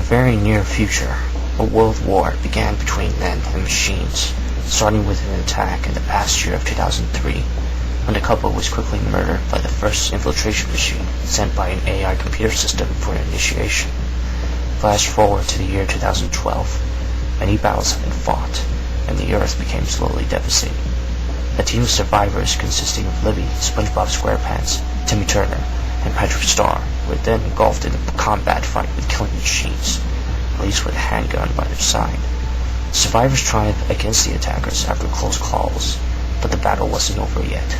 the very near future, a world war began between men and machines, starting with an attack in the past year of 2003, when the couple was quickly murdered by the first infiltration machine sent by an AI computer system for initiation. Flash forward to the year 2012, many battles have been fought, and the Earth became slowly devastated. A team of survivors consisting of Libby, SpongeBob SquarePants, Timmy Turner, and Patrick Star were then engulfed in a combat fight with killing machines, at least with a handgun by their side. The survivors triumphed against the attackers after close calls, but the battle wasn't over yet.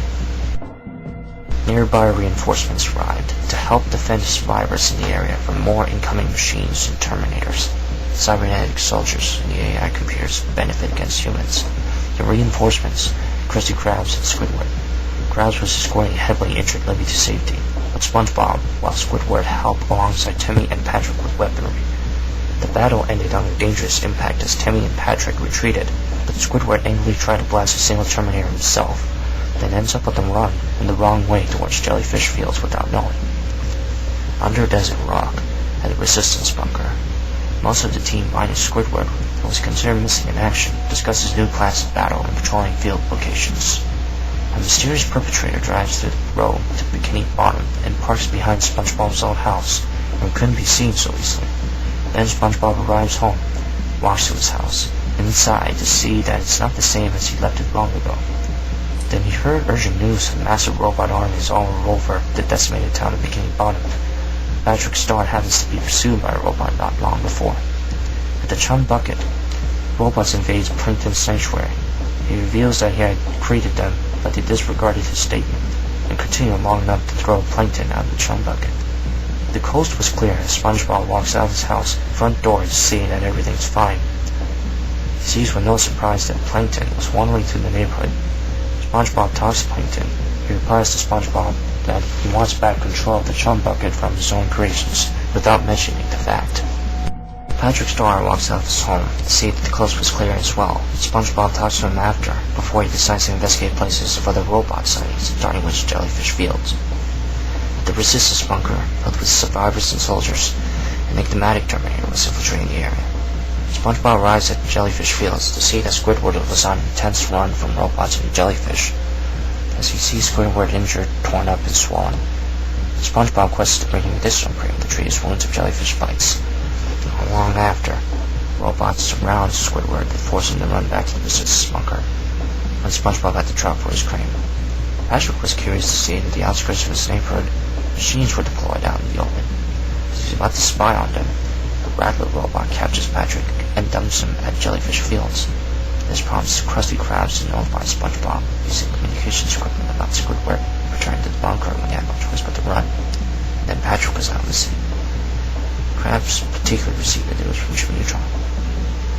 Nearby reinforcements arrived to help defend the survivors in the area from more incoming machines and Terminators. Cybernetic soldiers and the AI computers benefit against humans. The reinforcements, Krusty Krabs and Squidward. Krabs was escorting heavily injured Libby to safety, but SpongeBob, while Squidward helped alongside Timmy and Patrick with weaponry. The battle ended on a dangerous impact as Timmy and Patrick retreated, but Squidward angrily tried to blast a single Terminator himself, then ends up on the run in the wrong way towards Jellyfish Fields without knowing. Under a desert rock, at a resistance bunker, most of the team minus Squidward, who was considered missing in action, discusses new class of battle and patrolling field locations. A mysterious perpetrator drives through the road to Bikini Bottom and parks behind SpongeBob's old house, and couldn't be seen so easily. Then SpongeBob arrives home, walks to his house, and inside to see that it's not the same as he left it long ago. Then he heard urgent news that a massive robot army is all over the decimated town of Bikini Bottom. Patrick Star happens to be pursued by a robot not long before. At the Chum Bucket, robots invade Plankton's sanctuary. He reveals that he had created them, but they disregarded his statement and continued long enough to throw Plankton out of the Chum Bucket. The coast was clear as SpongeBob walks out of his house front door to see that everything's fine. He sees with no surprise that Plankton was wandering through the neighborhood. SpongeBob talks to Plankton. He replies to SpongeBob that he wants back control of the Chum Bucket from his own creations, without mentioning the fact. Patrick Star walks out of his home to see that the coast was clear as well. SpongeBob talks to him after, before he decides to investigate places for the robot sightings, starting with Jellyfish Fields. At the resistance bunker, filled with survivors and soldiers, an enigmatic Terminator was infiltrating the area. SpongeBob arrives at Jellyfish Fields to see that Squidward was on an intense run from robots and jellyfish. As he sees Squidward injured, torn up, and swollen, SpongeBob requests to bring him additional cream to treat his wounds of jellyfish bites. Not long after, robots surround Squidward and force him to run back to the resistance bunker, when SpongeBob had to drop for his cream. Patrick was curious to see that at the outskirts of his neighborhood, machines were deployed out in the open. As he's about to spy on them, the Rattler robot captures Patrick and dumps him at Jellyfish Fields. This prompts Krusty Krabs to notify SpongeBob using communications equipment about Squidward returning to the bunker when he had no choice but to run. And then Patrick was out missing. Krabs particularly received the news from Jimmy Neutron.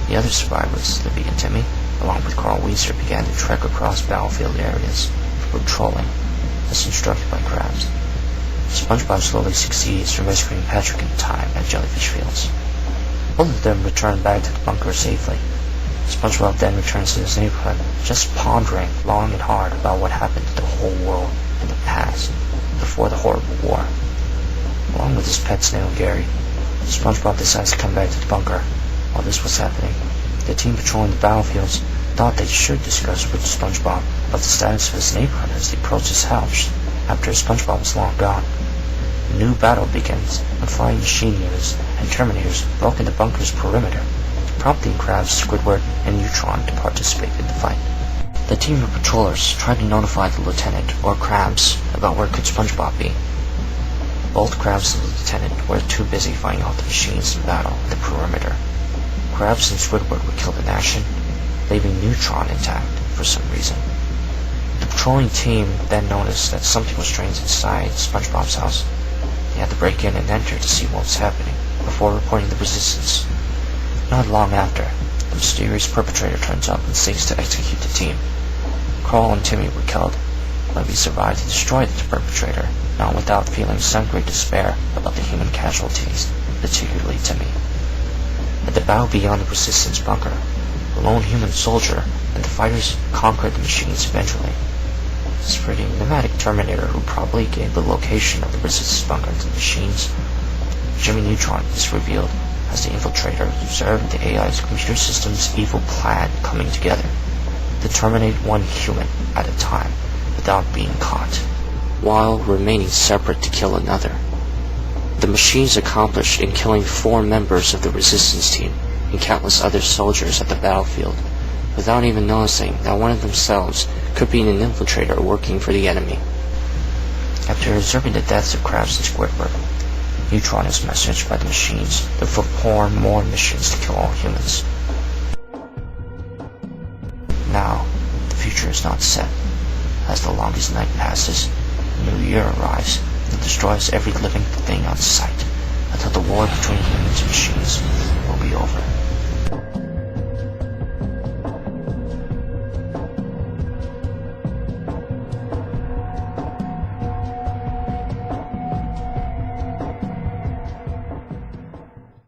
The other survivors, Libby and Timmy, along with Carl Weezer, began to trek across battlefield areas for patrolling, as instructed by Krabs. SpongeBob slowly succeeds in rescuing Patrick in time at Jellyfish Fields. Both of them return back to the bunker safely. SpongeBob then returns to his neighborhood, just pondering long and hard about what happened to the whole world in the past, before the horrible war. Along with his pet snail Gary, SpongeBob decides to come back to the bunker. While this was happening, the team patrolling the battlefields thought they should discuss with SpongeBob about the status of his neighborhood as they approached his house, after SpongeBob was long gone. A new battle begins when flying machine units and Terminators broke into the bunker's perimeter, prompting Krabs, Squidward, and Neutron to participate in the fight. The team of patrollers tried to notify the lieutenant, or Krabs, about where could SpongeBob be. Both Krabs and the lieutenant were too busy fighting off the machines in battle at the perimeter. Krabs and Squidward were killed in action, leaving Neutron intact for some reason. The patrolling team then noticed that something was strange inside SpongeBob's house. They had to break in and enter to see what was happening, before reporting the resistance. Not long after, the mysterious perpetrator turns up and seeks to execute the team. Carl and Timmy were killed, but we survived to destroy the perpetrator, not without feeling some great despair about the human casualties, particularly Timmy. At the battle beyond the resistance bunker, a lone human soldier and the fighters conquered the machines eventually. This pretty pneumatic Terminator who probably gave the location of the resistance bunker to the machines. Jimmy Neutron is revealed as the infiltrator observed the AI's computer system's evil plan coming together to terminate one human at a time without being caught, while remaining separate to kill another. The machines accomplished in killing 4 members of the resistance team and countless other soldiers at the battlefield, without even noticing that one of themselves could be an infiltrator working for the enemy. After observing the deaths of Krabs and Squidward, Neutron is messaged by the machines to perform more missions to kill all humans. Now, the future is not set. As the longest night passes, a new year arrives and destroys every living thing on sight until the war between humans and machines will be over.